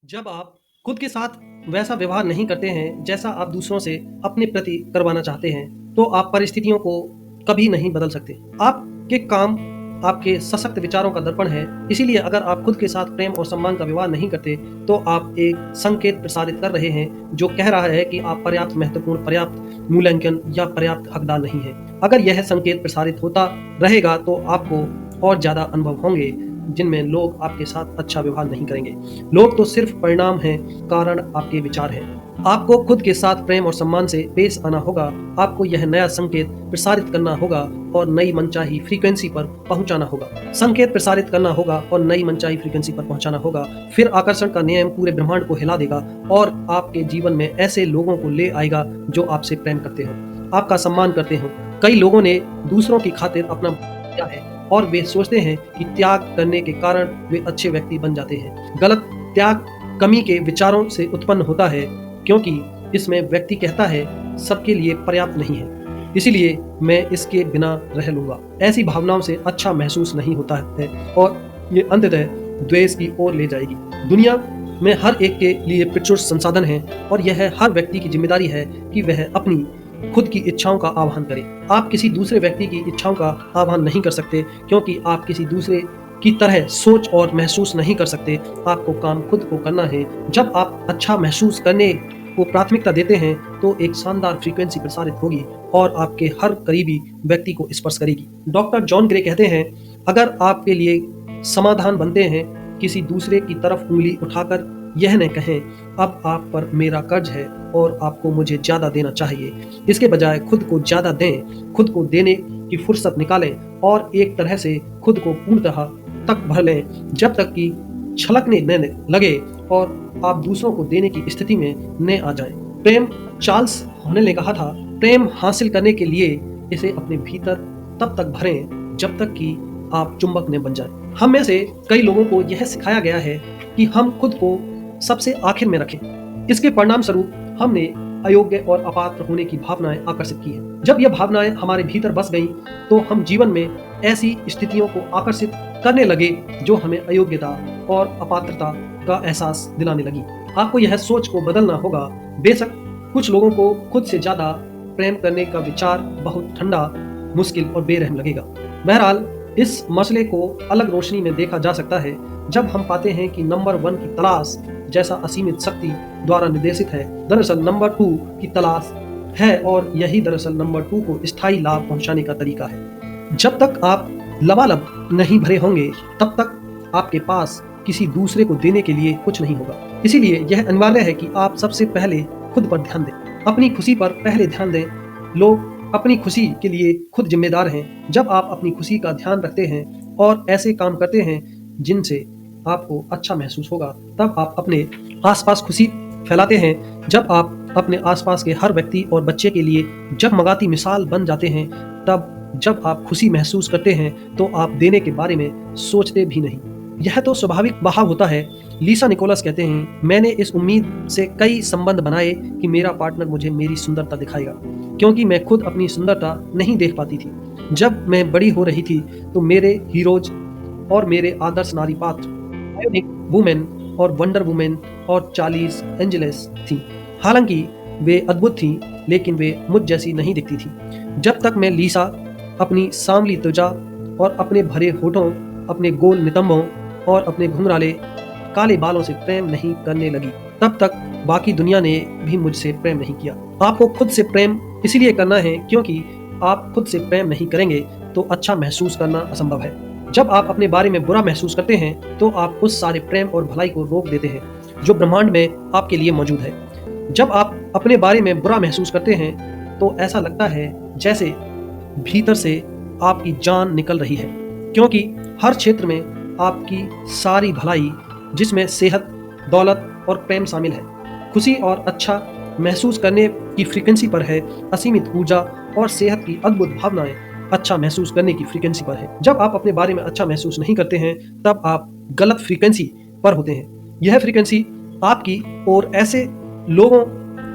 जब आप खुद के साथ वैसा व्यवहार नहीं करते हैं जैसा आप दूसरों से अपने प्रति करवाना चाहते हैं, तो आप परिस्थितियों को कभी नहीं बदल सकते। आपके काम आपके सशक्त विचारों का दर्पण है। इसीलिए अगर आप खुद के साथ प्रेम और सम्मान का व्यवहार नहीं करते, तो आप एक संकेत प्रसारित कर रहे हैं जो कह रहा है कि आप पर्याप्त महत्वपूर्ण, पर्याप्त मूल्यांकन या पर्याप्त हकदार नहीं हैं। अगर यह संकेत प्रसारित होता रहेगा, तो आपको और ज़्यादा अनुभव होंगे जिनमें लोग आपके साथ अच्छा व्यवहार नहीं करेंगे। लोग तो सिर्फ परिणाम हैं, कारण आपके विचार हैं। आपको खुद के साथ प्रेम और सम्मान से पेश आना होगा। आपको यह नया संकेत प्रसारित करना होगा और नई मनचाही फ्रीक्वेंसी पर पहुंचाना होगा। संकेत प्रसारित करना होगा और नई मनचाही फ्रीक्वेंसी पर पहुंचाना होगा। फिर आकर्षण का नियम पूरे ब्रह्मांड को हिला देगा और आपके जीवन में ऐसे लोगों को ले आएगा जो आपसे प्रेम करते हो, आपका सम्मान करते हो। कई लोगों ने दूसरों की खातिर अपना किया है और वे सोचते हैं कि त्याग करने के कारण वे अच्छे व्यक्ति बन जाते हैं। गलत त्याग कमी के विचारों से उत्पन्न होता है, क्योंकि इसमें व्यक्ति कहता है सबके लिए पर्याप्त नहीं है, इसीलिए मैं इसके बिना रह लूंगा। ऐसी भावनाओं से अच्छा महसूस नहीं होता है और ये अंततः द्वेष की ओर ले जाएगी। दुनिया में हर एक के लिए प्रचुर संसाधन हैं और यह हर व्यक्ति की जिम्मेदारी है कि वह अपनी खुद की इच्छाओं का आह्वान करें। आप किसी दूसरे व्यक्ति की इच्छाओं का आह्वान नहीं कर सकते, क्योंकि आप किसी दूसरे की तरह सोच और महसूस नहीं कर सकते। आपको काम खुद को करना है। जब आप अच्छा महसूस करने को प्राथमिकता देते हैं, तो एक शानदार फ्रीक्वेंसी प्रसारित होगी और आपके हर करीबी व्यक्ति को स्पर्श करेगी। डॉक्टर जॉन ग्रे कहते हैं, अगर आपके लिए समाधान बनते हैं, किसी दूसरे की तरफ उंगली उठाकर यह न कहें अब आप पर मेरा कर्ज है और आपको मुझे ज्यादा देना चाहिए। इसके बजाय खुद को ज्यादा दें, खुद को देने की फुर्सत निकालें और एक तरह से खुद को पूर्णतः तक भर लें, जब तक कि छलकने न लगे और आप दूसरों को देने की स्थिति में न आ जाएं। प्रेम चार्ल्स होने ने कहा था, प्रेम हासिल करने के लिए इसे अपने भीतर तब तक भरें जब तक कि आप चुंबक न बन जाएं। हम में से कई लोगों को यह सिखाया गया है कि हम खुद को सबसे आखिर में रखें। इसके परिणाम स्वरूप हमने अयोग्य और अपात्र होने की भावनाएं आकर्षित की हैं। जब यह भावनाएं हमारे भीतर बस गईं, तो हम जीवन में ऐसी स्थितियों को आकर्षित करने लगे जो हमें अयोग्यता और अपात्रता का एहसास दिलाने लगी। आपको यह सोच को बदलना होगा। बेशक कुछ लोगों को खुद से ज्यादा प्रेम करने का विचार बहुत ठंडा, मुश्किल और बेरहम लगेगा। बहरहाल इस मसले को अलग रोशनी में देखा जा सकता है जब हम पाते हैं कि नंबर 1 की तलाश जैसा असीमित शक्ति द्वारा निर्देशित है, दरअसल नंबर 2 की तलाश है, और यही दरअसल नंबर 2 को स्थायी लाभ पहुंचाने का तरीका है। जब तक आप लबालब नहीं भरे होंगे, तब तक आपके पास किसी दूसरे को देने के लिए कुछ नहीं होगा। इसीलिए यह अनिवार्य है कि आप सबसे पहले खुद पर ध्यान दें, अपनी खुशी पर पहले ध्यान दें। लोग अपनी खुशी के लिए खुद जिम्मेदार हैं। जब आप अपनी खुशी का ध्यान रखते हैं और ऐसे काम करते हैं जिनसे आपको अच्छा महसूस होगा, तब आप अपने आसपास खुशी फैलाते हैं। जब आप अपने आसपास के हर व्यक्ति और बच्चे के लिए जगमगाती मिसाल बन जाते हैं, तब जब आप खुशी महसूस करते हैं, तो आप देने के बारे में सोचते भी नहीं। यह तो स्वाभाविक बहाव होता है। लीसा निकोलस कहते हैं, मैंने इस उम्मीद से कई संबंध बनाए कि मेरा पार्टनर मुझे मेरी सुंदरता दिखाएगा, क्योंकि मैं खुद अपनी सुंदरता नहीं देख पाती थी। जब मैं बड़ी हो रही थी, तो मेरे हीरोज और मेरे आदर्श नारी पात्र बायोनिक वुमेन और वंडर वुमेन और चार्लिस एंजेलिस थी। हालांकि वे अद्भुत थीं, लेकिन वे मुझ जैसी नहीं दिखती थी। जब तक मैं लीसा अपनी सांवली त्वचा और अपने भरे होठों, अपने गोल नितंबों और अपने घुंघराले काले बालों से प्रेम नहीं करने लगी, तब तक बाकी दुनिया ने भी मुझसे प्रेम नहीं किया। आपको खुद से प्रेम इसलिए करना है क्योंकि आप खुद से प्रेम नहीं करेंगे तो अच्छा महसूस करना असंभव है। जब आप अपने बारे में बुरा महसूस करते हैं, तो आप उस सारे प्रेम और भलाई को रोक देते हैं जो ब्रह्मांड में आपके लिए मौजूद है। जब आप अपने बारे में बुरा महसूस करते हैं, तो ऐसा लगता है जैसे भीतर से आपकी जान निकल रही है, क्योंकि हर क्षेत्र में आपकी सारी भलाई, जिसमें सेहत, दौलत और प्रेम शामिल है, खुशी और अच्छा महसूस करने की फ्रीक्वेंसी पर है। असीमित ऊर्जा और सेहत की अद्भुत भावनाएं अच्छा महसूस करने की फ्रीक्वेंसी पर है। जब आप अपने बारे में अच्छा महसूस नहीं करते हैं, तब आप गलत फ्रीक्वेंसी पर होते हैं। यह फ्रीक्वेंसी आपकी ओर ऐसे लोगों,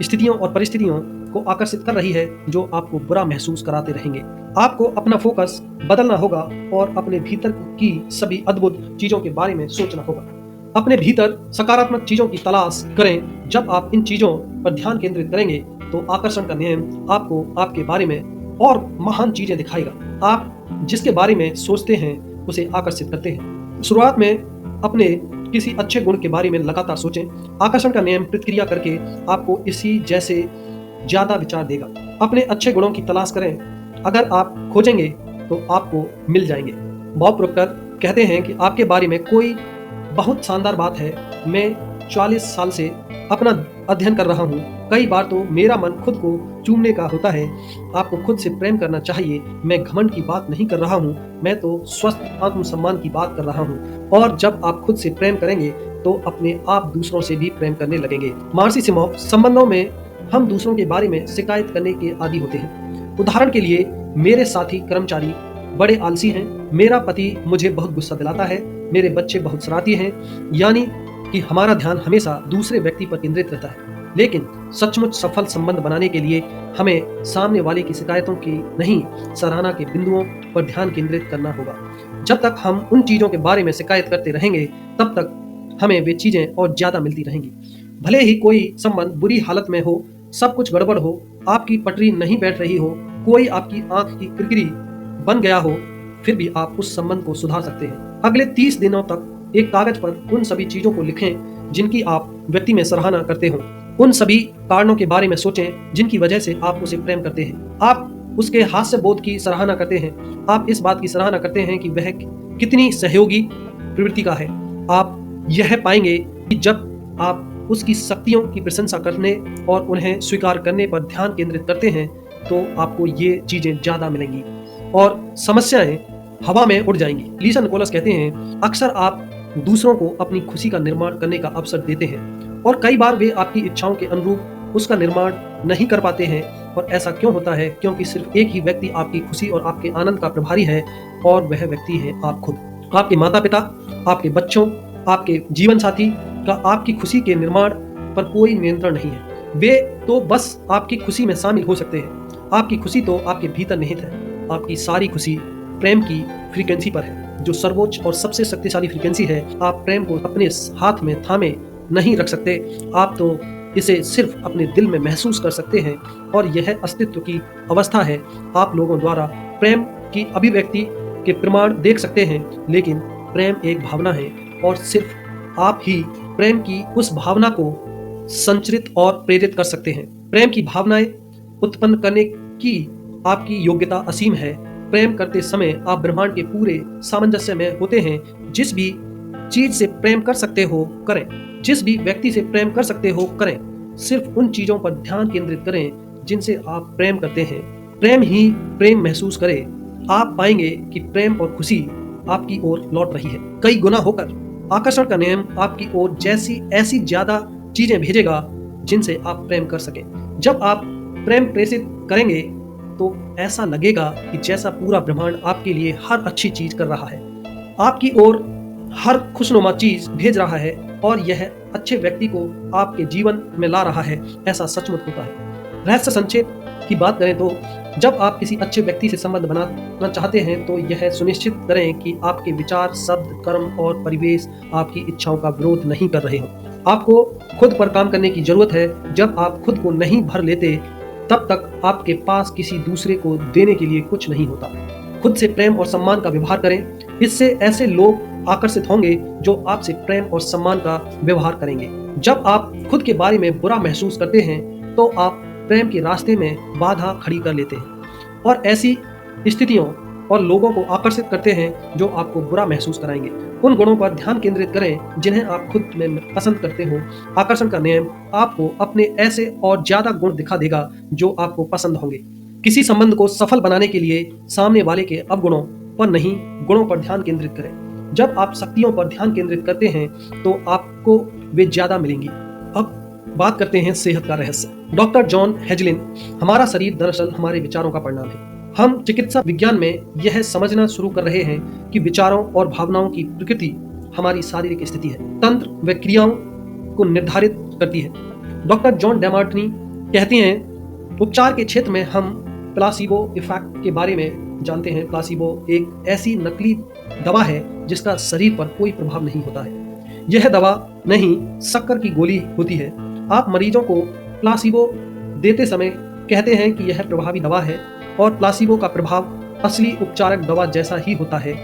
स्थितियों और परिस्थितियों को आकर्षित कर रही है जो आपको बुरा महसूस कराते रहेंगे। आपको अपना फोकस बदलना होगा और अपने भीतर की सभी अद्भुत चीजों के बारे में सोचना होगा। अपने भीतर सकारात्मक चीजों की तलाश करें। जब आप इन चीजों पर ध्यान केंद्रित करेंगे तो आकर्षण का नियम आपको आपके बारे में और महान चीजें दिखाएगा। आप जिसके बारे में सोचते हैं उसे आकर्षित करते हैं। शुरुआत में अपने किसी अच्छे गुण के बारे में लगातार सोचें। आकर्षण का नियम प्रतिक्रिया करके आपको इसी जैसे ज्यादा विचार देगा। अपने अच्छे गुणों की तलाश करें। अगर आप खोजेंगे तो आपको मिल जाएंगे। बॉब प्रोक्टर कहते हैं कि आपके बारे में कोई बहुत शानदार बात है। मैं 40 साल से अपना अध्ययन कर रहा हूँ। कई बार तो मेरा मन खुद को चूमने का होता है। आपको खुद से प्रेम करना चाहिए। मैं घमंड की बात नहीं कर रहा हूँ, मैं तो स्वस्थ आत्मसम्मान की बात कर रहा हूँ। और जब आप खुद से प्रेम करेंगे तो अपने आप दूसरों से भी प्रेम करने लगेंगे। मार्सी सिमोफ, संबंधों में हम दूसरों के बारे में शिकायत करने के आदी होते हैं। उदाहरण के लिए, मेरे साथी कर्मचारी बड़े आलसी हैं, मेरा पति मुझे बहुत गुस्सा दिलाता है, मेरे बच्चे बहुत शरारती हैं, यानी कि हमारा ध्यान हमेशा दूसरे व्यक्ति पर केंद्रित रहता है। लेकिन सचमुच सफल संबंध बनाने के लिए हमें सामने वाले की शिकायतों की नहीं, सराहना के बिंदुओं पर ध्यान केंद्रित करना होगा। जब तक हम उन चीजों के बारे में शिकायत करते रहेंगे तब तक हमें वे चीजें और ज्यादा मिलती रहेंगी। भले ही कोई संबंध बुरी हालत में हो, सब कुछ गड़बड़ हो, आपकी पटरी नहीं बैठ रही हो, कोई आपकी आंख की किरकिरी बन गया हो, फिर भी आप उस संबंध को सुधार सकते हैं। अगले 30 दिनों तक एक कागज पर उन सभी चीजों को लिखें जिनकी आप व्यक्ति में सराहना करते हो। उन सभी कारणों के बारे में सोचें जिनकी वजह से आप उसे प्रेम करते हैं। आप उसके हास्य बोध की सराहना करते हैं। आप इस बात की सराहना करते हैं कि वह कितनी सहयोगी प्रवृत्ति का है। आप यह पाएंगे कि जब आप उसकी शक्तियों की प्रशंसा करने और उन्हें स्वीकार करने पर ध्यान केंद्रित करते हैं तो आपको ये चीजें ज्यादा मिलेंगी और समस्याएं हवा में उड़ जाएंगी। लीसा निकोलस कहते हैं, अक्सर आप दूसरों को अपनी खुशी का निर्माण करने का अवसर देते हैं और कई बार वे आपकी इच्छाओं के अनुरूप उसका निर्माण नहीं कर पाते हैं। और ऐसा क्यों होता है? क्योंकि सिर्फ एक ही व्यक्ति आपकी खुशी और आपके आनंद का प्रभारी है और वह व्यक्ति है आप खुद। आपके माता पिता, आपके बच्चों, आपके जीवन साथी का आपकी खुशी के निर्माण पर कोई नियंत्रण नहीं है। वे तो बस आपकी खुशी में शामिल हो सकते हैं। आपकी खुशी तो आपके भीतर निहित है। आपकी सारी खुशी प्रेम की फ्रीक्वेंसी पर है, जो सर्वोच्च और सबसे शक्तिशाली फ्रीक्वेंसी है। आप प्रेम को अपने हाथ में थामे नहीं रख सकते। आप तो इसे सिर्फ अपने दिल में महसूस कर सकते हैं और यह अस्तित्व की अवस्था है। आप लोगों द्वारा प्रेम की अभिव्यक्ति के प्रमाण देख सकते हैं, लेकिन प्रेम एक भावना है और सिर्फ आप ही प्रेम की उस भावना को संचरित और प्रेरित कर सकते हैं। प्रेम की भावनाएं उत्पन्न करने की आपकी योग्यता असीम है। प्रेम करते समय आप ब्रह्मांड के पूरे सामंजस्य में होते हैं। जिस भी चीज से प्रेम कर सकते हो करें, जिस भी व्यक्ति से प्रेम कर सकते हो करें। सिर्फ उन चीजों पर ध्यान केंद्रित करें जिनसे आप प्रेम करते हैं। प्रेम ही प्रेम महसूस करें। आप पाएंगे कि प्रेम और खुशी आपकी ओर लौट रही है कई गुना होकर। आकर्षण का नियम आपकी ओर जैसी ऐसी ज्यादा चीजें भेजेगा जिनसे आप प्रेम कर सकें। जब आप प्रेम प्रेषित करेंगे तो ऐसा लगेगा कि जैसा पूरा ब्रह्मांड आपके लिए हर अच्छी चीज कर रहा है, आपकी ओर हर खुशनुमा चीज भेज रहा है और यह अच्छे व्यक्ति को आपके जीवन में ला रहा है। ऐसा सचमुच होता है। रहस्य संक्षेप की बात करें तो जब आप किसी अच्छे व्यक्ति से संबंध बनाना चाहते हैं तो यह सुनिश्चित करें कि आपके विचार, शब्द, कर्म और परिवेश आपकी इच्छाओं का विरोध नहीं कर रहे हो। आपको खुद पर काम करने की जरूरत है। जब आप खुद को नहीं भर लेते तब तक आपके पास किसी दूसरे को देने के लिए कुछ नहीं होता। खुद से प्रेम और सम्मान का व्यवहार करें। इससे ऐसे लोग आकर्षित होंगे जो आपसे प्रेम और सम्मान का व्यवहार करेंगे। जब आप खुद के बारे में बुरा महसूस करते हैं तो आप प्रेम के रास्ते में बाधा खड़ी कर लेते हैं और ऐसी स्थितियों और लोगों को आकर्षित करते हैं जो आपको बुरा महसूस कराएंगे। उन गुणों पर ध्यान केंद्रित करें जिन्हें आप खुद में पसंद करते हो। आकर्षण का नियम आपको अपने ऐसे और ज्यादा गुण दिखा देगा जो आपको पसंद होंगे। किसी संबंध को सफल बनाने के लिए सामने वाले के अवगुणों पर नहीं, गुणों पर ध्यान केंद्रित करें। जब आप शक्तियों पर ध्यान केंद्रित करते हैं तो आपको वे ज्यादा मिलेंगी। अब बात करते हैं सेहत का रहस्य। डॉक्टर जॉन हेजलिन, हमारा शरीर दरअसल हमारे विचारों का परिणाम है। हम चिकित्सा विज्ञान में यह समझना शुरू कर रहे हैं कि विचारों और भावनाओं की प्रकृति हमारी शारीरिक स्थिति है, तंत्र व क्रियाओं को निर्धारित करती है। डॉक्टर जॉन डेमार्टिनी कहते हैं, उपचार के क्षेत्र में हम प्लासिबो इफेक्ट के बारे में जानते हैं। प्लासिबो एक ऐसी नकली दवा है जिसका शरीर पर कोई प्रभाव नहीं होता है। यह दवा नहीं, शक्कर की गोली होती है। आप मरीजों को प्लासिबो देते समय कहते हैं कि यह प्रभावी दवा है और प्लासिबो का प्रभाव असली उपचारक दवा जैसा ही होता है।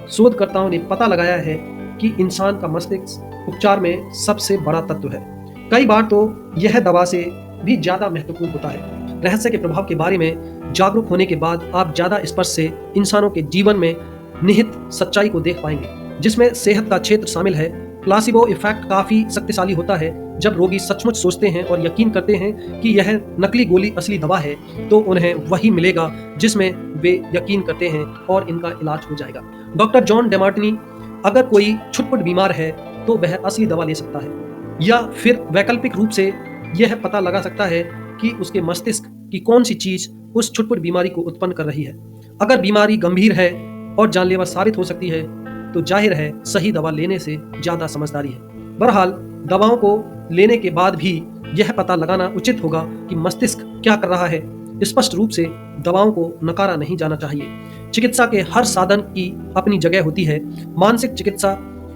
शोधकर्ताओं ने पता लगाया है कि इंसान का मस्तिष्क उपचार में सबसे बड़ा तत्व है। कई बार तो यह दवा से भी ज्यादा महत्वपूर्ण होता है। रहस्य के प्रभाव के बारे में जागरूक होने के बाद आप ज्यादा स्पष्ट से इंसानों के जीवन में निहित सच्चाई को देख पाएंगे, जिसमें सेहत का क्षेत्र शामिल है। प्लासिबो इफेक्ट काफी शक्तिशाली होता है। जब रोगी सचमुच सोचते हैं और यकीन करते हैं कि यह नकली गोली असली दवा है, तो उन्हें वही मिलेगा जिसमें वे यकीन करते हैं और इनका इलाज हो जाएगा। डॉक्टर जॉन डेमार्टिनी, अगर कोई छुटपुट बीमार है तो वह असली दवा ले सकता है, या फिर वैकल्पिक रूप से यह पता लगा सकता है कि उसके मस्तिष्क की कौन सी चीज उस छुटपुट बीमारी को उत्पन्न कर रही है। अगर बीमारी गंभीर है और जानलेवा साबित हो सकती है तो जाहिर है सही दवा लेने से ज्यादा समझदारी है। बहरहाल, दवाओं को लेने के बाद भी यह पता लगाना उचित होगा कि मस्तिष्क क्या कर रहा है। स्पष्ट रूप से दवाओं को नकारा नहीं जाना चाहिए। चिकित्सा के हर साधन की अपनी जगह होती है। मानसिक चिकित्सा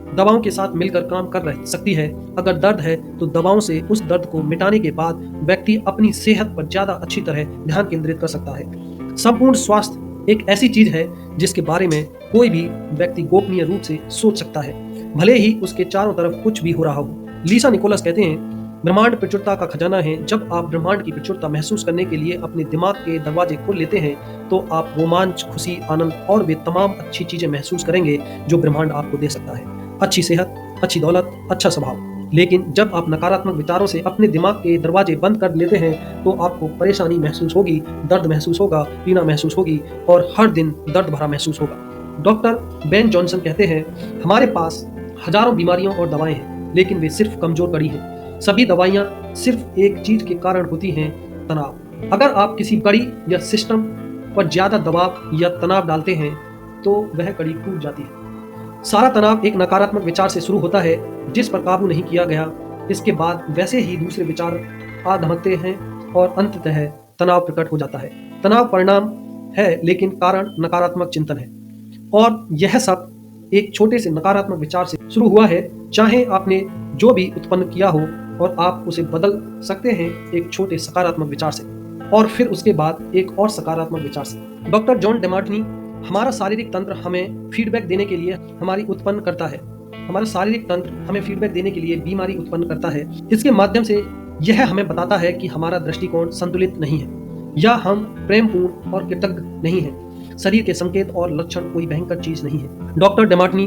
दवाओं के साथ मिलकर काम कर सकती है। अगर दर्द है तो दवाओं से उस दर्द को मिटाने के बाद व्यक्ति अपनी सेहत पर ज्यादा अच्छी तरह ध्यान केंद्रित कर सकता है। संपूर्ण स्वास्थ्य एक ऐसी चीज है जिसके बारे में कोई भी व्यक्ति गोपनीय रूप से सोच सकता है, भले ही उसके चारों तरफ कुछ भी हो रहा हो। लीसा निकोलस कहते हैं, ब्रह्मांड प्रचुरता का खजाना है। जब आप ब्रह्मांड की प्रचुरता महसूस करने के लिए अपने दिमाग के दरवाजे खोल लेते हैं तो आप रोमांच, खुशी, आनंद और वे तमाम अच्छी चीजें महसूस करेंगे जो ब्रह्मांड आपको दे सकता है। अच्छी सेहत, अच्छी दौलत, अच्छा स्वभाव। लेकिन जब आप नकारात्मक विचारों से अपने दिमाग के दरवाजे बंद कर लेते हैं तो आपको परेशानी महसूस होगी, दर्द महसूस होगा, पीड़ा महसूस होगी और हर दिन दर्द भरा महसूस होगा। डॉक्टर बेन जॉनसन कहते हैं, हमारे पास हजारों बीमारियों और दवाएं हैं, लेकिन वे सिर्फ कमजोर कड़ी हैं। सभी दवाइयां सिर्फ एक चीज के कारण होती हैं, तनाव। अगर आप किसी कड़ी या सिस्टम पर ज्यादा दबाव या तनाव डालते हैं तो वह कड़ी टूट जाती है। सारा तनाव एक नकारात्मक विचार से शुरू होता है जिस पर काबू नहीं किया गया। इसके बाद वैसे ही दूसरे विचार आ धमकते हैं और अंततः तनाव प्रकट हो जाता है। तनाव परिणाम है लेकिन कारण नकारात्मक चिंतन है, और यह सब एक छोटे से नकारात्मक विचार से शुरू हुआ है। चाहे आपने जो भी उत्पन्न किया हो, और आप उसे बदल सकते हैं एक छोटे सकारात्मक विचार से, और फिर उसके बाद एक और सकारात्मक विचार से। डॉक्टर जॉन डेमार्टिनी, हमारा शारीरिक तंत्र हमें फीडबैक देने के लिए हमारी उत्पन्न करता है। हमारा शारीरिक तंत्र हमें फीडबैक देने के लिए बीमारी उत्पन्न करता है। इसके माध्यम से यह हमें बताता है कि हमारा दृष्टिकोण संतुलित नहीं है, या हम प्रेमपूर्ण और कृतज्ञ नहीं हैं। शरीर के संकेत और लक्षण कोई भयंकर चीज नहीं है। डॉक्टर डेमार्टिनी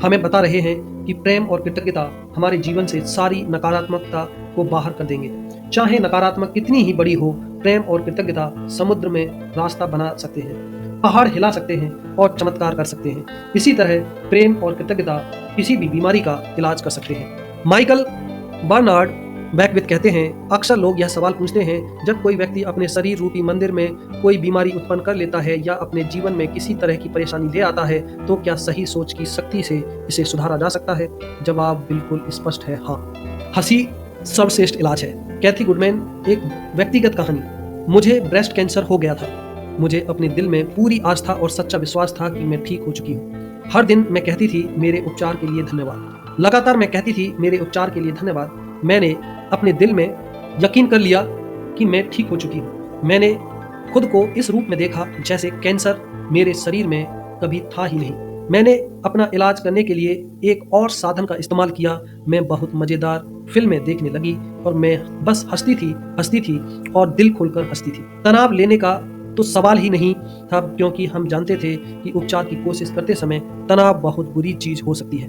हमें बता रहे हैं कि प्रेम और कृतज्ञता हमारे जीवन से सारी नकारात्मकता को बाहर कर देंगे। चाहे नकारात्मक कितनी ही बड़ी हो, प्रेम और कृतज्ञता समुद्र में रास्ता बना सकते हैं, पहाड़ हिला सकते हैं और चमत्कार कर सकते हैं। इसी तरह प्रेम और कृतज्ञता किसी भी बीमारी का इलाज कर सकते हैं। माइकल बर्नार्ड बैकविथ कहते हैं, अक्सर लोग यह सवाल पूछते हैं, जब कोई व्यक्ति अपने शरीर रूपी मंदिर में कोई बीमारी उत्पन्न कर लेता है या अपने जीवन में किसी तरह की परेशानी ले आता है, तो क्या सही सोच की शक्ति से इसे सुधारा जा सकता है? जवाब बिल्कुल स्पष्ट है, हाँ। हंसी सर्वश्रेष्ठ इलाज है। कैथी गुडमैन, एक व्यक्तिगत कहानी। मुझे ब्रेस्ट कैंसर हो गया था। मुझे अपने दिल में पूरी आस्था और सच्चा विश्वास था कि मैं ठीक हो चुकी हूँ। हर दिन मैं कहती थी, मेरे उपचार के लिए धन्यवाद। लगातार मैं कहती थी, मेरे उपचार के लिए धन्यवाद। मैंने अपने दिल में यकीन कर लिया कि मैं ठीक हो चुकी हूँ। मैंने खुद को इस रूप में देखा जैसे कैंसर मेरे शरीर में कभी था ही नहीं। मैंने अपना इलाज करने के लिए एक और साधन का इस्तेमाल किया। मैं बहुत मजेदार फिल्में देखने लगी और मैं बस हंसती थी और दिल खोलकर हंसती थी। तनाव लेने का तो सवाल ही नहीं था, क्योंकि हम जानते थे कि उपचार की कोशिश करते समय तनाव बहुत बुरी चीज हो सकती है।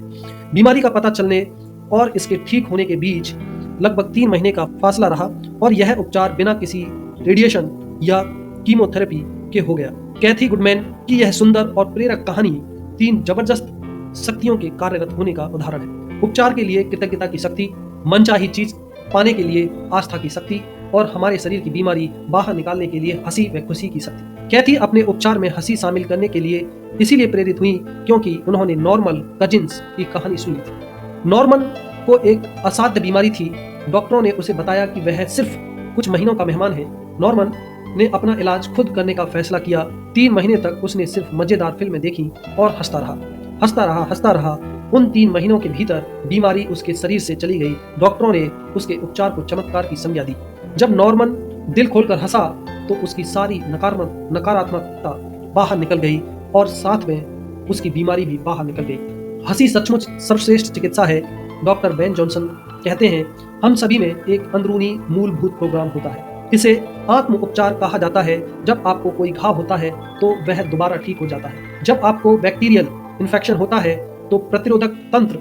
बीमारी का पता चलने और इसके ठीक होने के बीच लगभग 3 महीने का फासला रहा, और यह उपचार बिना किसी रेडिएशन या कीमोथेरेपी के हो गया। कैथी गुडमैन की यह सुंदर और प्रेरक कहानी 3 जबरदस्त शक्तियों के कार्यरत होने का उदाहरण है। उपचार के लिए कृतज्ञता की शक्ति, मनचाही चीज पाने के लिए आस्था की शक्ति, और हमारे शरीर की बीमारी बाहर निकालने के लिए हंसी व खुशी की शक्ति। कैथी अपने उपचार में हंसी शामिल करने के लिए इसीलिए प्रेरित हुई क्योंकि उन्होंने नॉर्मन कजिन्स की कहानी सुनी थी। नॉर्मन को एक असाध्य बीमारी थी। डॉक्टरों ने उसे बताया कि वह सिर्फ कुछ महीनों का मेहमान है। नॉर्मन ने अपना इलाज खुद करने का फैसला किया। 3 महीने तक उसने सिर्फ मजेदार फिल्में देखी और हंसता रहा। उन 3 महीनों के भीतर बीमारी उसके शरीर से चली गई। डॉक्टरों ने उसके उपचार को चमत्कार की संज्ञा दी। जब नॉर्मन दिल खोलकर हंसा तो उसकी सारी नकारात्मकता बाहर निकल गई और साथ में उसकी बीमारी भी बाहर निकल गई। हंसी सचमुच सर्वश्रेष्ठ चिकित्सा है। डॉक्टर बेन जॉनसन कहते हैं, हम सभी में एक अंदरूनी मूलभूत प्रोग्राम होता है। इसे आत्म उपचार कहा जाता है। जब आपको कोई घाव होता है तो वह दोबारा ठीक हो जाता है। जब आपको बैक्टीरियल इन्फेक्शन होता है तो प्रतिरोधक तंत्र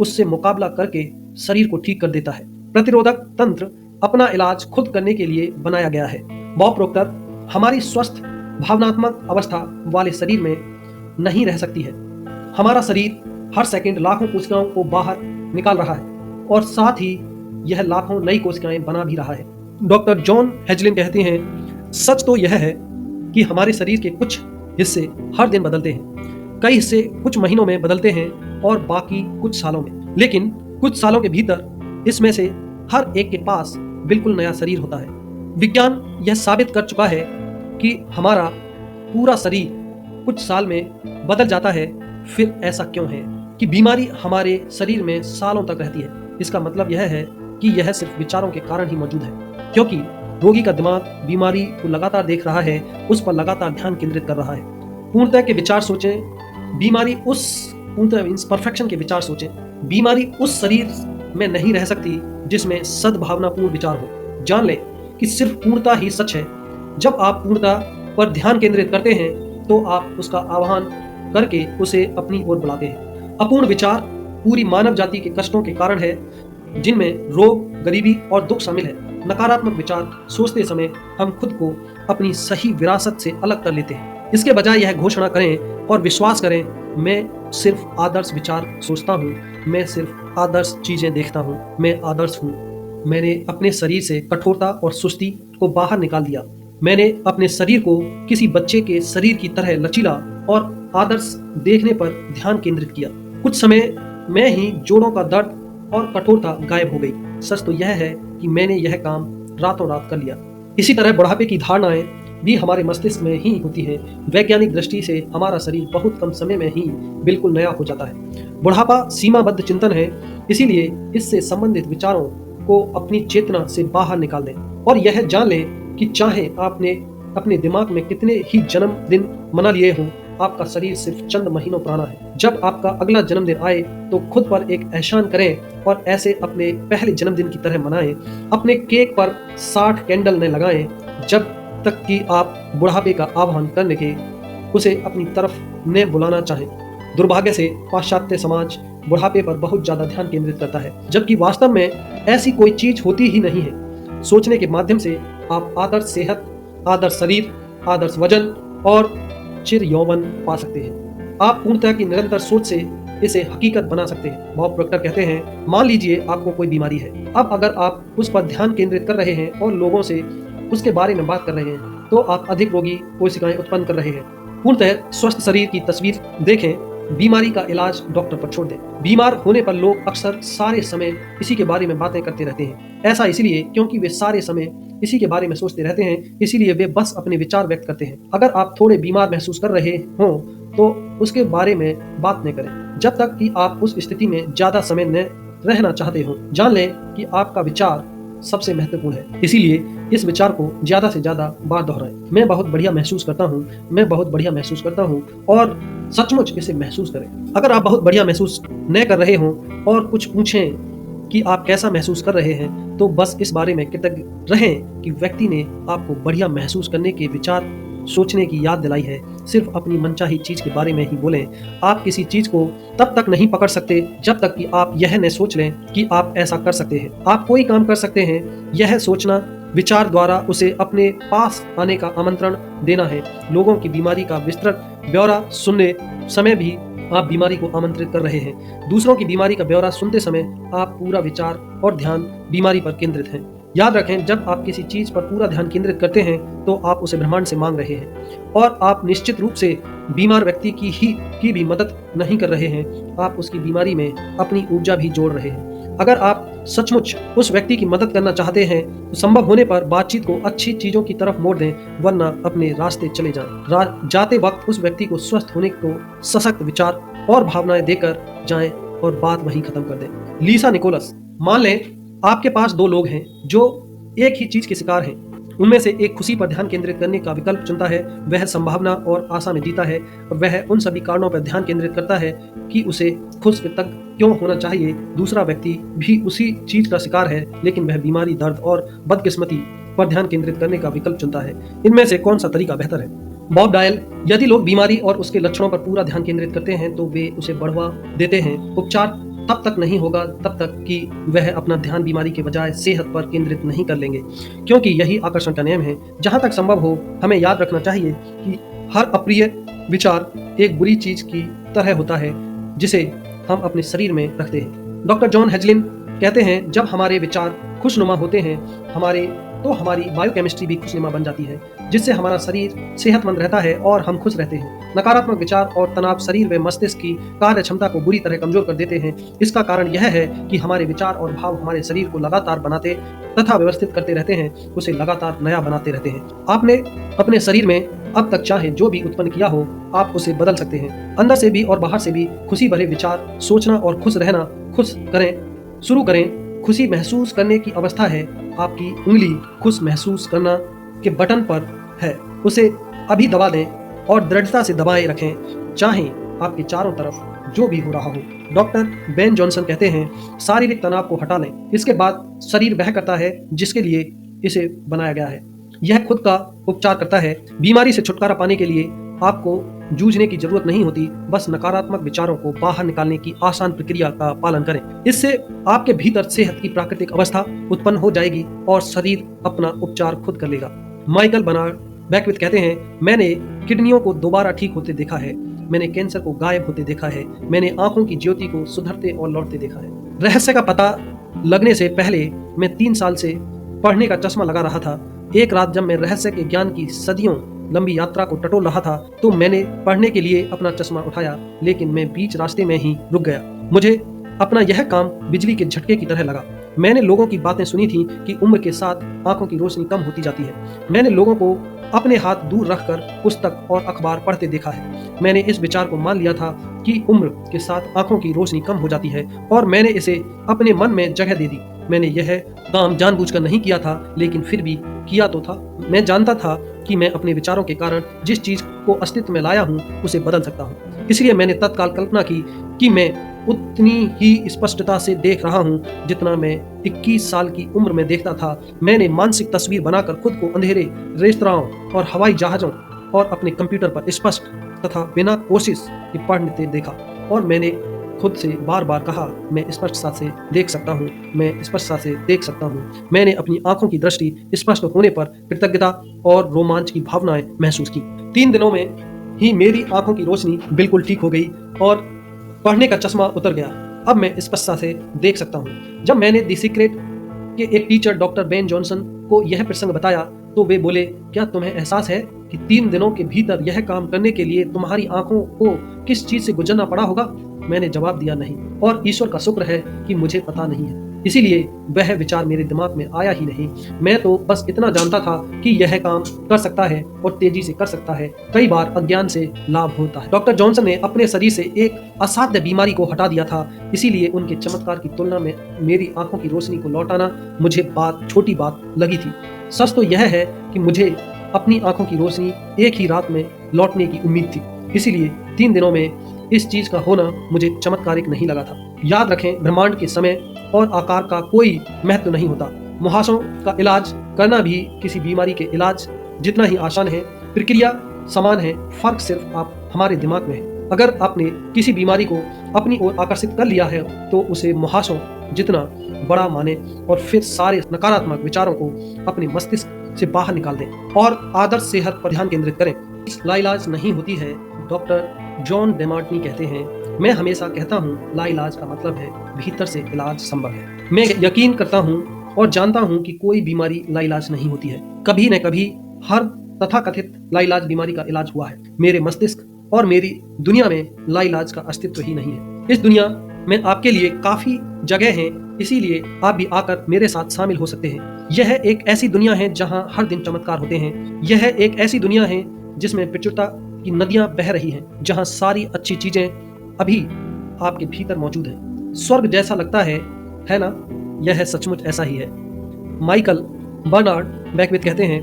उससे मुकाबला करके शरीर को ठीक कर देता है। प्रतिरोधक तंत्र अपना इलाज खुद करने के लिए बनाया गया है। बॉब प्रोक्टर, हमारी स्वस्थ भावनात्मक अवस्था वाले शरीर में नहीं रह सकती है। हमारा शरीर हर सेकंड लाखों कोशिकाओं को बाहर निकाल रहा है और साथ ही यह लाखों नई कोशिकाएं बना भी रहा है। डॉक्टर जॉन हेजलिन कहते हैं, सच तो यह है कि हमारे शरीर के कुछ हिस्से हर दिन बदलते हैं। कई हिस्से कुछ महीनों में बदलते हैं और बाकी कुछ सालों में। लेकिन कुछ सालों के भीतर इसमें से हर एक के पास बिल्कुल नया शरीर होता है। विज्ञान यह साबित कर चुका है कि हमारा पूरा शरीर कुछ साल में बदल जाता है। फिर ऐसा क्यों है कि बीमारी हमारे शरीर में सालों तक रहती है? इसका मतलब यह है कि यह सिर्फ विचारों के कारण ही मौजूद है, क्योंकि रोगी का दिमाग बीमारी को लगातार देख रहा है, उस पर लगातार ध्यान केंद्रित कर रहा है। पूर्णतः के विचार सोचें, बीमारी उस पूर्णतः मींस परफेक्शन के विचार सोचें। बीमारी उस शरीर में नहीं रह सकती जिसमें सद्भावनापूर्ण विचार हो। जान लें कि सिर्फ पूर्णता ही सच है। जब आप पूर्णता पर ध्यान केंद्रित करते हैं तो आप उसका आह्वान करके उसे अपनी ओर बुलाते हैं। अपूर्ण विचार पूरी मानव जाति के कष्टों के कारण है, जिनमें रोग, गरीबी और दुख शामिल है। नकारात्मक विचार सोचते समय हम खुद को अपनी सही विरासत से अलग कर लेते हैं। इसके बजाय यह घोषणा करें और विश्वास करें, मैं सिर्फ आदर्श विचार सोचता हूँ, मैं सिर्फ आदर्श चीजें देखता हूँ, मैं आदर्श हूँ। मैंने अपने शरीर से कठोरता और सुस्ती को बाहर निकाल दिया। मैंने अपने शरीर को किसी बच्चे के शरीर की तरह लचीला और आदर्श देखने पर ध्यान केंद्रित किया। कुछ समय में ही जोड़ों का दर्द और कठोरता गायब हो गई। सच तो यह है कि मैंने यह काम रातों रात कर लिया। इसी तरह बुढ़ापे की धारणाएं भी हमारे मस्तिष्क में ही होती है। वैज्ञानिक दृष्टि से हमारा शरीर बहुत कम समय में ही बिल्कुल नया हो जाता है। बुढ़ापा सीमाबद्ध चिंतन है, इसीलिए इससे संबंधित विचारों को अपनी चेतना से बाहर निकाल दें और यह जान लें कि चाहे आपने अपने दिमाग में कितने ही जन्मदिन मना लिए हों, आपका शरीर सिर्फ चंद महीनों पुराना है। जब आपका अगला जन्मदिन आए तो खुद पर एक एहसान करें और ऐसे अपने पहले जन्मदिन की तरह मनाएं। अपने केक पर 60 कैंडल न लगाएं जब तक कि आप बुढ़ापे का आह्वान करने के उसे अपनी तरफ न बुलाना चाहें। दुर्भाग्य से पाश्चात्य समाज बुढ़ापे पर बहुत ज्यादा ध्यान केंद्रित करता है, जबकि वास्तव में ऐसी कोई चीज होती ही नहीं है। सोचने के माध्यम से आप आदर्श सेहत, आदर्श शरीर, आदर्श वजन और चिर यौवन पा सकते हैं। आप पूर्णतः की निरंतर सोच से इसे हकीकत बना सकते हैं। बॉब प्रोक्टर कहते हैं, मान लीजिए आपको कोई बीमारी है। अब अगर आप उस पर ध्यान केंद्रित कर रहे हैं और लोगों से उसके बारे में बात कर रहे हैं तो आप अधिक रोगी कोशिकाएं उत्पन्न कर रहे हैं। पूर्णतः स्वस्थ शरीर की तस्वीर देखें, बीमारी का इलाज डॉक्टर पर छोड़ दें। बीमार होने पर लोग अक्सर सारे समय इसी के बारे में बातें करते रहते हैं। ऐसा इसलिए क्योंकि वे सारे समय इसी के बारे में सोचते रहते हैं, इसीलिए वे बस अपने विचार व्यक्त करते हैं। अगर आप थोड़े बीमार महसूस कर रहे हों तो उसके बारे में बात न करें जब तक कि आप उस स्थिति में ज्यादा समय न रहना चाहते हो। जान लें कि आपका विचार सबसे महत्वपूर्ण है, इसीलिए इस विचार को ज्यादा से ज्यादा बार दोहराएं। मैं बहुत बढ़िया महसूस करता हूँ, मैं बहुत बढ़िया महसूस करता हूँ, और सचमुच इसे महसूस करें। अगर आप बहुत बढ़िया महसूस न कर रहे हों और कुछ पूछें कि आप कैसा महसूस कर रहे हैं तो बस इस बारे में कृतज्ञ रहें कि व्यक्ति ने आपको बढ़िया महसूस करने के विचार सोचने की याद दिलाई है। सिर्फ अपनी मनचाही चीज के बारे में ही बोलें। आप किसी चीज को तब तक नहीं पकड़ सकते जब तक कि आप यह न सोच लें कि आप ऐसा कर सकते हैं। आप कोई काम कर सकते हैं, यह सोचना, विचार द्वारा उसे अपने पास आने का आमंत्रण देना है। लोगों की बीमारी का विस्तृत ब्यौरा सुनने समय भी आप बीमारी को आमंत्रित कर रहे हैं। दूसरों की बीमारी का ब्यौरा सुनते समय आप पूरा विचार और ध्यान बीमारी पर केंद्रित हैं। याद रखें, जब आप किसी चीज पर पूरा ध्यान केंद्रित करते हैं तो आप उसे ब्रह्मांड से मांग रहे हैं और आप निश्चित रूप से बीमार व्यक्ति की भी मदद नहीं कर रहे हैं, आप उसकी बीमारी में अपनी ऊर्जा भी जोड़ रहे हैं। अगर आप सचमुच उस व्यक्ति की मदद करना चाहते हैं तो संभव होने पर बातचीत को अच्छी चीजों की तरफ मोड़ दें, वरना अपने रास्ते चले जाएं। जाते वक्त उस व्यक्ति को स्वस्थ होने को सशक्त विचार और भावनाएं देकर जाएं और बात वहीं खत्म कर दें। लिसा निकोलस, मान लें आपके पास दो लोग हैं जो एक ही चीज के शिकार हैं। उनमें से एक खुशी पर ध्यान केंद्रित करने का विकल्प चुनता है, वह संभावना और आशा में जीता है और वह उन सभी कारणों पर ध्यान केंद्रित करता है कि उसे खुश तक क्यों होना चाहिए। दूसरा व्यक्ति भी उसी चीज का शिकार है, लेकिन वह बीमारी, दर्द और बदकिस्मती पर ध्यान केंद्रित करने का विकल्प चुनता है। इनमें से कौन सा तरीका बेहतर है? बॉब डायल, यदि लोग बीमारी और उसके लक्षणों पर पूरा ध्यान केंद्रित करते हैं तो वे उसे बढ़वा देते हैं। उपचार तब तक नहीं होगा तब तक कि वह अपना ध्यान बीमारी के बजाय सेहत पर केंद्रित नहीं कर लेंगे, क्योंकि यही आकर्षण का नियम है। जहां तक संभव हो, हमें याद रखना चाहिए कि हर अप्रिय विचार एक बुरी चीज की तरह होता है जिसे हम अपने शरीर में रखते हैं। डॉक्टर जॉन हेजलिन कहते हैं, जब हमारे विचार खुशनुमा होते हैं तो हमारी बायोकेमिस्ट्री भी खुशनुमा बन जाती है, जिससे हमारा शरीर सेहतमंद रहता है और हम खुश रहते हैं। नकारात्मक विचार और तनाव शरीर व मस्तिष्क की कार्य क्षमता को बुरी तरह कमजोर कर देते हैं। इसका कारण यह है कि हमारे विचार और भाव हमारे शरीर को लगातार बनाते तथा व्यवस्थित करते रहते हैं, उसे लगातार नया बनाते रहते हैं। आपने अपने शरीर में अब तक चाहे जो भी उत्पन्न किया हो, आप उसे बदल सकते हैं। अंदर से भी और बाहर से भी खुशी भरे विचार सोचना और खुश रहना शुरू करें। खुशी महसूस करने की अवस्था है। आपकी उंगली खुश महसूस करना के बटन पर है, उसे अभी दबा दें और दृढ़ता से दबाए रखें, चाहे आपके चारों तरफ जो भी हो रहा हो। डॉक्टर बेन जॉनसन कहते हैं, शारीरिक तनाव को हटा लें, इसके बाद शरीर वह करता है जिसके लिए इसे बनाया गया है। यह खुद का उपचार करता है। बीमारी से छुटकारा पाने के लिए आपको जूझने की जरूरत नहीं होती, बस नकारात्मक विचारों को बाहर निकालने की आसान प्रक्रिया का पालन करें। इससे आपके भीतर सेहत की प्राकृतिक अवस्था उत्पन्न हो जाएगी और शरीर अपना उपचार खुद कर लेगा। माइकल बनार्ड बैकविथ कहते हैं, मैंने किडनियों को दोबारा ठीक होते देखा है, मैंने कैंसर को गायब होते देखा है, मैंने आंखों की ज्योति को सुधरते और लौटते देखा है। रहस्य का पता लगने से पहले मैं 3 साल से पढ़ने का चश्मा लगा रहा था। एक रात जब मैं रहस्य के ज्ञान की सदियों लंबी यात्रा को टटोल रहा था तो मैंने पढ़ने के लिए अपना चश्मा उठाया, लेकिन मैं बीच रास्ते में ही रुक गया। मुझे अपना यह काम बिजली के झटके की तरह लगा। मैंने लोगों की बातें सुनी थी कि उम्र के साथ आंखों की रोशनी कम होती जाती है। मैंने लोगों को अपने हाथ दूर रखकर पुस्तक और अखबार पढ़ते देखा है। मैंने इस विचार को मान लिया था कि उम्र के साथ आंखों की रोशनी कम हो जाती है और मैंने इसे अपने मन में जगह दे दी। मैंने यह काम जानबूझकर नहीं किया था, लेकिन फिर भी किया तो था। मैं जानता था कि मैं अपने विचारों के कारण जिस चीज को अस्तित्व में लाया हूँ उसे बदल सकता हूँ। इसलिए मैंने तत्काल कल्पना की कि मैं उतनी ही स्पष्टता से देख रहा हूँ जितना मैं 21 साल की उम्र में देखता था। मैंने मानसिक तस्वीर बनाकर खुद को अंधेरे रेस्तराओं और हवाई जहाजों और अपने कंप्यूटर पर स्पष्ट तथा बिना कोशिश के पढ़ते देखा और मैंने खुद से बार बार कहा, मैं स्पष्टता से देख सकता हूँ, मैं स्पष्टता से देख सकता हूँ। मैंने अपनी आंखों की दृष्टि स्पष्ट होने पर कृतज्ञता और रोमांच की भावनाएं महसूस की। 3 दिनों में ही मेरी आंखों की रोशनी बिल्कुल ठीक हो गई और पढ़ने का चश्मा उतर गया। अब मैं स्पष्टता से देख सकता हूँ। जब मैंने द सीक्रेट के एक टीचर डॉक्टर बेन जॉनसन को यह प्रसंग बताया तो वे बोले, क्या तुम्हें एहसास है कि 3 दिनों के भीतर यह काम करने के लिए तुम्हारी आंखों को किस चीज से गुजरना पड़ा होगा? मैंने जवाब दिया, नहीं, और ईश्वर का शुक्र है कि मुझे पता नहीं है। इसीलिए वह विचार मेरे दिमाग में आया ही नहीं। मैं तो बस इतना जानता था कि यह काम कर सकता है और तेजी से कर सकता है। कई बार अज्ञान से लाभ होता है। डॉक्टर जॉनसन ने अपने शरीर से एक असाध्य बीमारी को हटा दिया था, इसीलिए उनके चमत्कार की तुलना में मेरी आंखों की रोशनी को लौटाना मुझे छोटी बात लगी थी। सच तो यह है कि मुझे अपनी आंखों की रोशनी एक ही रात में लौटने की उम्मीद थी, इसीलिए 3 दिनों में इस चीज का होना मुझे चमत्कारिक नहीं लगा था। याद रखें, ब्रह्मांड के समय और आकार का कोई महत्व नहीं होता। मुहासों का इलाज करना भी किसी बीमारी के इलाज जितना ही आसान है। प्रक्रिया समान है, फर्क सिर्फ आप हमारे दिमाग में है। अगर आपने किसी बीमारी को अपनी ओर आकर्षित कर लिया है तो उसे मुहासों जितना बड़ा माने और फिर सारे नकारात्मक विचारों को अपने मस्तिष्क से बाहर निकाल दें और आदर्श सेहत पर ध्यान केंद्रित करें। लाइलाज नहीं होती है। डॉक्टर जॉन डेमार्टनी कहते हैं, मैं हमेशा कहता हूँ, लाइलाज का मतलब है भीतर से इलाज संभव है। मैं यकीन करता हूँ और जानता हूँ कि कोई बीमारी लाइलाज नहीं होती है। कभी न कभी हर तथाकथित लाइलाज बीमारी का इलाज हुआ है। मेरे मस्तिष्क और मेरी दुनिया में लाइलाज का अस्तित्व ही नहीं है। इस दुनिया में आपके लिए काफी जगह है, इसीलिए आप भी आकर मेरे साथ शामिल हो सकते हैं। यह एक ऐसी दुनिया है जहाँ हर दिन चमत्कार होते हैं। यह एक ऐसी दुनिया है जिसमें प्रचुरता की नदियां बह रही हैं, जहां सारी अच्छी चीजें अभी आपके भीतर मौजूद हैं। स्वर्ग जैसा लगता है ना? यह सचमुच ऐसा ही है। माइकल बर्नार्ड बैकविथ कहते हैं,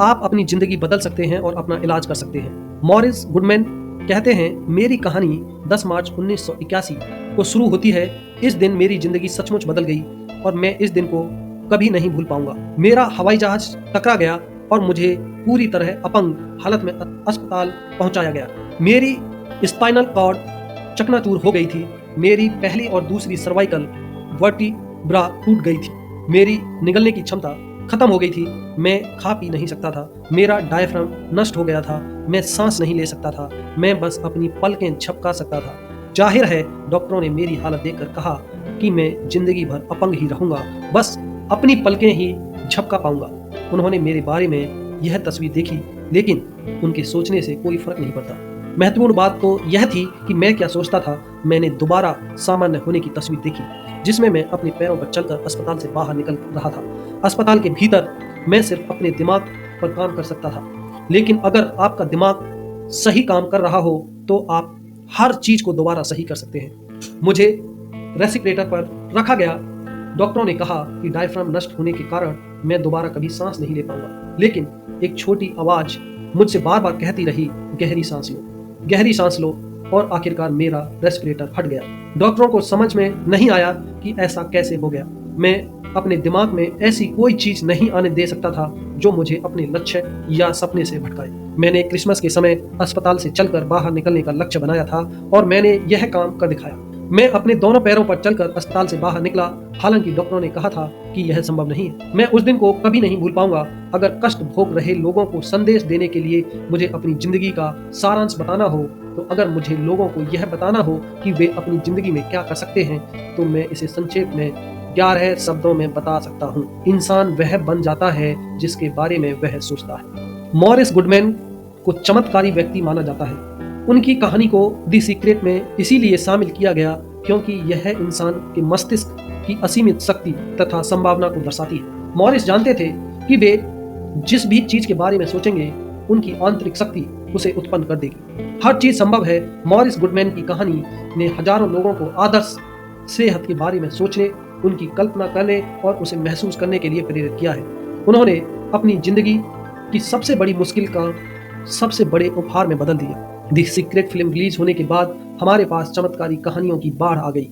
आप अपनी जिंदगी बदल सकते हैं और अपना इलाज कर सकते हैं। मॉरिस गुडमैन कहते हैं, मेरी कहानी 10 मार्च 1981 को शुरू होती है। इस दिन मेरी जिंदगी सचमुच बदल गई और मैं इस दिन को कभी नहीं भूल पाऊंगा। मेरा हवाई जहाज टकरा गया और मुझे पूरी तरह अपंग हालत में अस्पताल पहुंचाया गया। मेरी स्पाइनल कॉर्ड चकनाचूर हो गई थी। मेरी पहली और दूसरी सर्वाइकल वर्टिब्रा टूट गई थी। मेरी निगलने की क्षमता खत्म हो गई थी। मैं खा पी नहीं सकता था। मेरा डायफ्राम नष्ट हो गया था। मैं सांस नहीं ले सकता था। मैं बस अपनी पलकें झपका सकता था। जाहिर है डॉक्टरों ने मेरी हालत देखकर कहा कि मैं जिंदगी भर अपंग ही रहूंगा, बस अपनी पलकें ही झपका पाऊंगा। उन्होंने मेरे बारे में यह तस्वीर देखी, लेकिन उनके सोचने से कोई फर्क नहीं पड़ता। महत्वपूर्ण बात तो यह थी कि मैं क्या सोचता था। मैंने दोबारा सामान्य होने की तस्वीर देखी, जिसमें मैं अपने पैरों पर चलकर अस्पताल से बाहर निकल रहा था। अस्पताल के भीतर मैं सिर्फ अपने दिमाग पर काम कर सकता था, लेकिन अगर आपका दिमाग सही काम कर रहा हो तो आप हर चीज को दोबारा सही कर सकते हैं। मुझे रेस्पिरेटर पर रखा गया। डॉक्टरों ने कहा कि डायफ्राम नष्ट होने के कारण मैं दोबारा कभी सांस नहीं ले पाऊंगा, लेकिन एक छोटी आवाज मुझसे बार बार कहती रही, गहरी सांस लो, गहरी सांस लो, और आखिरकार मेरा रेस्पिरेटर हट गया। डॉक्टरों को समझ में नहीं आया कि ऐसा कैसे हो गया। मैं अपने दिमाग में ऐसी कोई चीज नहीं आने दे सकता था जो मुझे अपने लक्ष्य या सपने से भटकाए। मैंने क्रिसमस के समय अस्पताल से चलकर बाहर निकलने का लक्ष्य बनाया था और मैंने यह काम कर दिखाया। मैं अपने दोनों पैरों पर चलकर अस्पताल से बाहर निकला, हालांकि डॉक्टरों ने कहा था कि यह संभव नहीं है। मैं उस दिन को कभी नहीं भूल पाऊंगा। अगर कष्ट भोग रहे लोगों को संदेश देने के लिए मुझे अपनी जिंदगी का सारांश बताना हो, तो अगर मुझे लोगों को यह बताना हो कि वे अपनी जिंदगी में क्या कर सकते हैं, तो मैं इसे संक्षेप में 11 शब्दों में बता सकता हूँ। इंसान वह बन जाता है जिसके बारे में वह सोचता है। मॉरिस गुडमैन को चमत्कारी व्यक्ति माना जाता है। उनकी कहानी को द सीक्रेट में इसीलिए शामिल किया गया क्योंकि यह इंसान के मस्तिष्क की असीमित शक्ति तथा संभावना को दर्शाती है। मॉरिस जानते थे कि वे जिस भी चीज के बारे में सोचेंगे, उनकी आंतरिक शक्ति उसे उत्पन्न कर देगी। हर चीज संभव है। मॉरिस गुडमैन की कहानी ने हजारों लोगों को आदर्श सेहत के बारे में सोचने, उनकी कल्पना करने और उसे महसूस करने के लिए प्रेरित किया है। उन्होंने अपनी जिंदगी की सबसे बड़ी मुश्किल का सबसे बड़े उपहार में बदल दिया। द सीक्रेट फिल्म रिलीज होने के बाद हमारे पास चमत्कारी कहानियों की बाढ़ आ गई,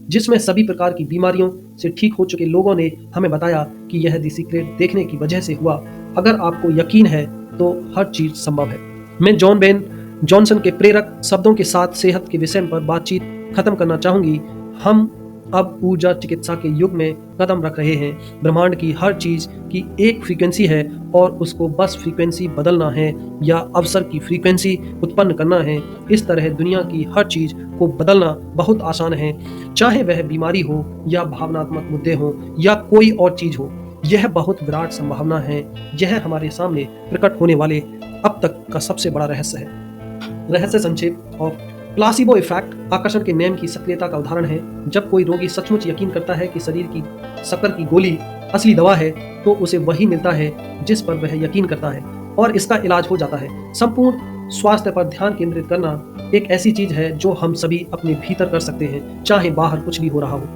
जिसमें सभी प्रकार की बीमारियों से ठीक हो चुके लोगों ने हमें बताया कि यह द सीक्रेट देखने की वजह से हुआ। अगर आपको यकीन है तो हर चीज संभव है। मैं जॉन बेन जॉनसन के प्रेरक शब्दों के साथ सेहत के विषय पर बातचीत खत्म करना चाहूंगी। हम अब ऊर्जा चिकित्सा के युग में कदम रख रहे हैं। ब्रह्मांड की हर चीज की एक फ्रीक्वेंसी है और उसको बस फ्रीक्वेंसी बदलना है या अवसर की फ्रीक्वेंसी उत्पन्न करना है। इस तरह दुनिया की हर चीज को बदलना बहुत आसान है, चाहे वह बीमारी हो या भावनात्मक मुद्दे हो या कोई और चीज हो। यह बहुत विराट संभावना है। यह हमारे सामने प्रकट होने वाले अब तक का सबसे बड़ा रहस्य है। रहस्य संक्षेप और प्लासिबो इफेक्ट आकर्षण के नियम की सक्रियता का उदाहरण है। जब कोई रोगी सचमुच यकीन करता है कि शरीर की शक्कर की गोली असली दवा है, तो उसे वही मिलता है जिस पर वह यकीन करता है और इसका इलाज हो जाता है। संपूर्ण स्वास्थ्य पर ध्यान केंद्रित करना एक ऐसी चीज है जो हम सभी अपने भीतर कर सकते हैं, चाहे बाहर कुछ भी हो रहा हो।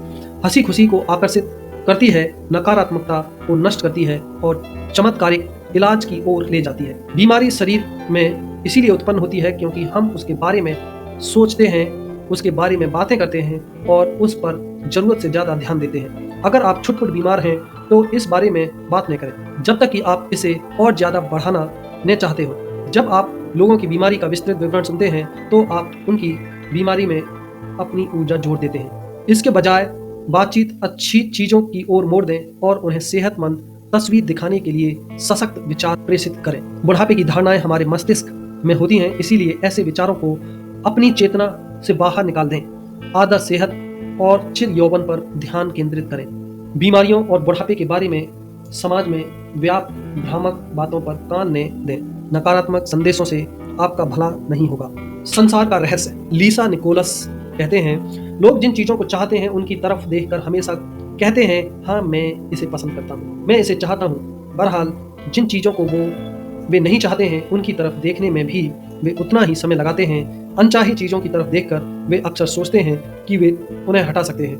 हंसी खुशी को आकर्षित करती है, नकारात्मकता को नष्ट करती है और चमत्कारिक इलाज की ओर ले जाती है। बीमारी शरीर में इसीलिए उत्पन्न होती है क्योंकि हम उसके बारे में सोचते हैं, उसके बारे में बातें करते हैं और उस पर जरूरत से ज्यादा ध्यान देते हैं। अगर आप छुटपुट बीमार हैं तो इस बारे में बात नहीं करें जब तक कि आप इसे और ज्यादा बढ़ाना न चाहते हो। जब आप लोगों की बीमारी का विस्तृत विवरण सुनते हैं तो आप उनकी बीमारी में अपनी ऊर्जा जोड़ देते हैं। इसके बजाय बातचीत अच्छी चीजों की ओर मोड़ दें और उन्हें सेहतमंद तस्वीर दिखाने के लिए सशक्त विचार प्रेषित करें। बुढ़ापे की धारणाएं हमारे मस्तिष्क में होती हैं, इसीलिए ऐसे विचारों को अपनी चेतना से बाहर निकाल दें। आदर्श सेहत और चिर यौवन पर ध्यान केंद्रित करें। बीमारियों और बुढ़ापे के बारे में समाज में व्याप्त भ्रामक बातों पर कान न दें। नकारात्मक संदेशों से आपका भला नहीं होगा। संसार का रहस्य लीसा निकोलस कहते हैं, लोग जिन चीजों को चाहते हैं उनकी तरफ देखकर हमेशा कहते हैं, हाँ मैं इसे पसंद करता हूँ, मैं इसे चाहता हूँ। बहरहाल जिन चीजों को वो वे नहीं चाहते हैं उनकी तरफ देखने में भी वे उतना ही समय लगाते हैं। अनचाही चीज़ों की तरफ देखकर वे अक्सर सोचते हैं कि वे उन्हें हटा सकते हैं,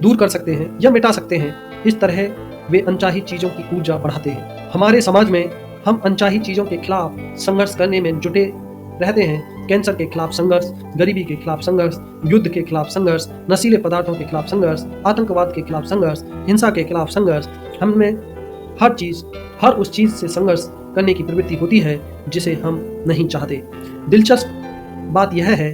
दूर कर सकते हैं या मिटा सकते हैं। इस तरह वे अनचाही चीज़ों की ऊर्जा बढ़ाते हैं। हमारे समाज में हम अनचाही चीज़ों के खिलाफ संघर्ष करने में जुटे रहते हैं। कैंसर के खिलाफ संघर्ष, गरीबी के खिलाफ संघर्ष, युद्ध के खिलाफ संघर्ष, नशीले पदार्थों के खिलाफ संघर्ष, आतंकवाद के खिलाफ संघर्ष, हिंसा के खिलाफ संघर्ष। हमें हर उस चीज़ से संघर्ष करने की प्रवृत्ति होती है जिसे हम नहीं चाहते। दिलचस्प बात यह है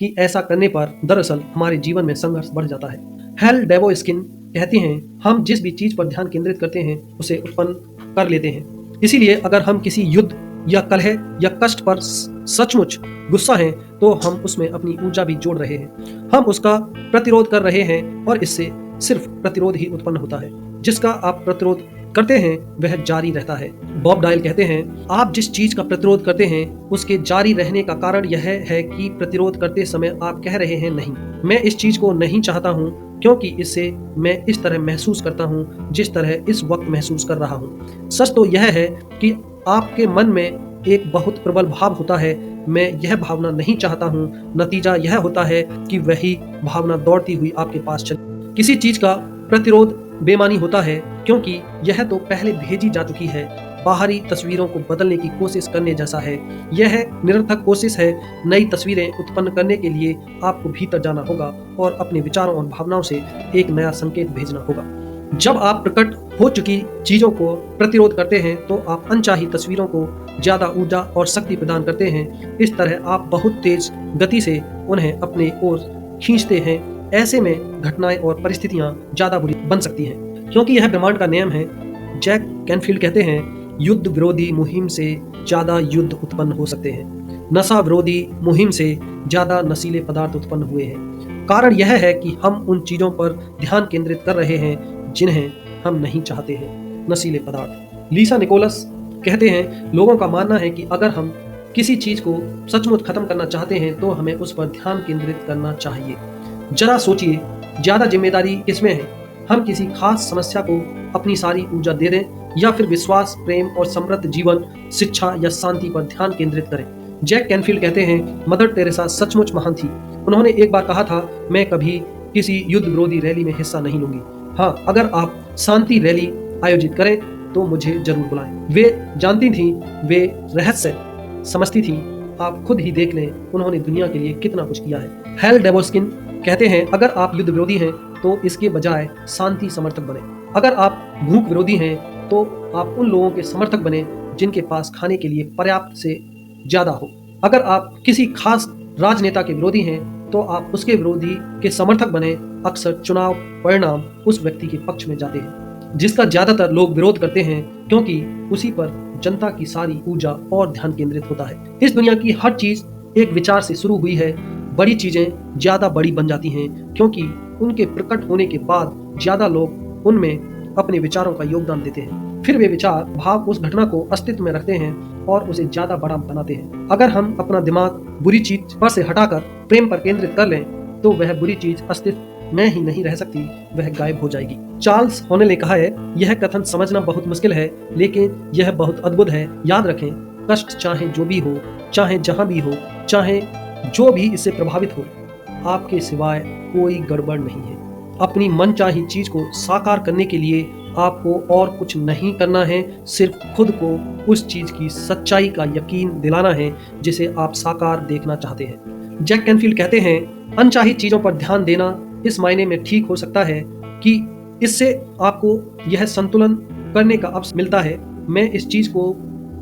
कि ऐसा करने पर दरअसल हमारे जीवन में संघर्ष बढ़ जाता है। हेल डेवोस्किन कहती हैं, हम जिस भी चीज पर ध्यान केंद्रित करते हैं उसे उत्पन्न कर लेते हैं। इसीलिए अगर हम किसी युद्ध या कलह या कष्ट पर सचमुच गुस्सा हैं तो हम उसमें अपनी ऊर्जा भी जोड़ रहे हैं। हम उसका प्रतिरोध कर रहे हैं और इससे सिर्फ प्रतिरोध ही उत्पन्न होता है। जिसका आप प्रतिरोध करते हैं वह जारी रहता है। बॉब डायल कहते हैं, आप जिस चीज का प्रतिरोध करते हैं उसके जारी रहने का कारण यह है कि प्रतिरोध करते समय आप कह रहे हैं, नहीं, मैं इस चीज को नहीं चाहता हूँ क्योंकि इससे मैं इस तरह महसूस करता हूँ जिस तरह इस वक्त महसूस कर रहा हूँ। सच तो यह है कि आपके मन में एक बहुत प्रबल भाव होता है, मैं यह भावना नहीं चाहता हूँ। नतीजा यह होता है कि वही भावना दौड़ती हुई आपके पास चली। किसी चीज का प्रतिरोध बेमानी होता है क्योंकि यह तो पहले भेजी जा चुकी है। बाहरी तस्वीरों को बदलने की कोशिश करने जैसा है। यह निरर्थक कोशिश है। नई तस्वीरें उत्पन्न करने के लिए आपको भीतर जाना होगा और अपने विचारों और भावनाओं से एक नया संकेत भेजना होगा। जब आप प्रकट हो चुकी चीजों को प्रतिरोध करते हैं तो आप अनचाही तस्वीरों को ज्यादा ऊर्जा और शक्ति प्रदान करते हैं। इस तरह आप बहुत तेज गति से उन्हें अपने ओर खींचते हैं। ऐसे में घटनाएं और परिस्थितियां ज्यादा बुरी बन सकती हैं क्योंकि यह ब्रह्मांड का नियम है। जैक कैनफील्ड कहते हैं, युद्ध विरोधी मुहिम से ज्यादा युद्ध उत्पन्न हो सकते हैं। नशा विरोधी मुहिम से ज्यादा नशीले पदार्थ उत्पन्न हुए हैं। कारण यह है कि हम उन चीजों पर ध्यान केंद्रित कर रहे हैं जिन्हें हम नहीं चाहते हैं। नशीले पदार्थ। लीसा निकोलस कहते हैं, लोगों का मानना है कि अगर हम किसी चीज को सचमुच खत्म करना चाहते हैं तो हमें उस पर ध्यान केंद्रित करना चाहिए। जरा सोचिए, ज्यादा जिम्मेदारी किसमें है? हम किसी खास समस्या को अपनी सारी ऊर्जा दे दें या फिर विश्वास, प्रेम और समृद्ध जीवन, शिक्षा या शांति पर ध्यान केंद्रित करें। जैक कैनफील्ड कहते हैं, मदर टेरेसा सचमुच महान थी। उन्होंने एक बार कहा था, मैं कभी किसी युद्ध विरोधी रैली में हिस्सा नहीं लूंगी। हाँ, अगर आप शांति रैली आयोजित करें तो मुझे जरूर बुलाएं। वे जानती थी, वे रहस्य समझती थी। आप खुद ही देख लें उन्होंने दुनिया के लिए कितना कुछ किया है। हेल डेवोस्किन कहते हैं, अगर आप युद्ध विरोधी हैं तो इसके बजाय शांति समर्थक बने। अगर आप भूख विरोधी हैं तो आप उन लोगों के समर्थक बने जिनके पास खाने के लिए पर्याप्त से ज्यादा हो। अगर आप किसी खास राजनेता के विरोधी हैं तो आप उसके विरोधी के समर्थक बने। अक्सर चुनाव परिणाम उस व्यक्ति के पक्ष में जाते हैं जिसका ज्यादातर लोग विरोध करते हैं क्योंकि उसी पर जनता की सारी ऊर्जा और ध्यान केंद्रित होता है। इस दुनिया की हर चीज एक विचार से शुरू हुई है। बड़ी चीजें ज्यादा बड़ी बन जाती हैं क्योंकि उनके प्रकट होने के बाद ज्यादा लोग उनमें अपने विचारों का योगदान देते हैं। फिर वे विचार भाव उस घटना को अस्तित्व में रखते हैं और उसे ज्यादा बड़ा बनाते हैं। अगर हम अपना दिमाग बुरी चीज पर से हटाकर प्रेम पर केंद्रित कर लें तो वह बुरी चीज अस्तित्व में ही नहीं रह सकती, वह गायब हो जाएगी। चार्ल्स होनेल ने कहा है, यह कथन समझना बहुत मुश्किल है लेकिन यह बहुत अद्भुत है। याद रखें, कष्ट चाहे जो भी हो, चाहे जहां भी हो, चाहे जो भी इससे प्रभावित हो, आपके सिवाय कोई गड़बड़ नहीं है। अपनी मनचाही चीज को साकार करने के लिए आपको और कुछ नहीं करना है, सिर्फ खुद को उस चीज की सच्चाई का यकीन दिलाना है जिसे आप साकार देखना चाहते हैं। जैक कैनफील्ड कहते हैं, अनचाही चीजों पर ध्यान देना इस मायने में ठीक हो सकता है कि इससे आपको यह संतुलन करने का अवसर मिलता है। मैं इस चीज को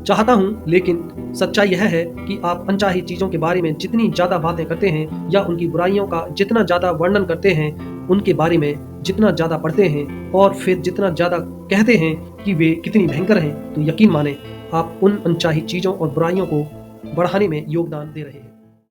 चाहता हूं, लेकिन सच्चाई यह है कि आप अनचाही चीजों के बारे में जितनी ज्यादा बातें करते हैं या उनकी बुराइयों का जितना ज्यादा वर्णन करते हैं, उनके बारे में जितना ज्यादा पढ़ते हैं और फिर जितना ज्यादा कहते हैं कि वे कितनी भयंकर हैं, तो यकीन माने आप उन अनचाही चीजों और बुराइयों को बढ़ाने में योगदान दे रहे हैं।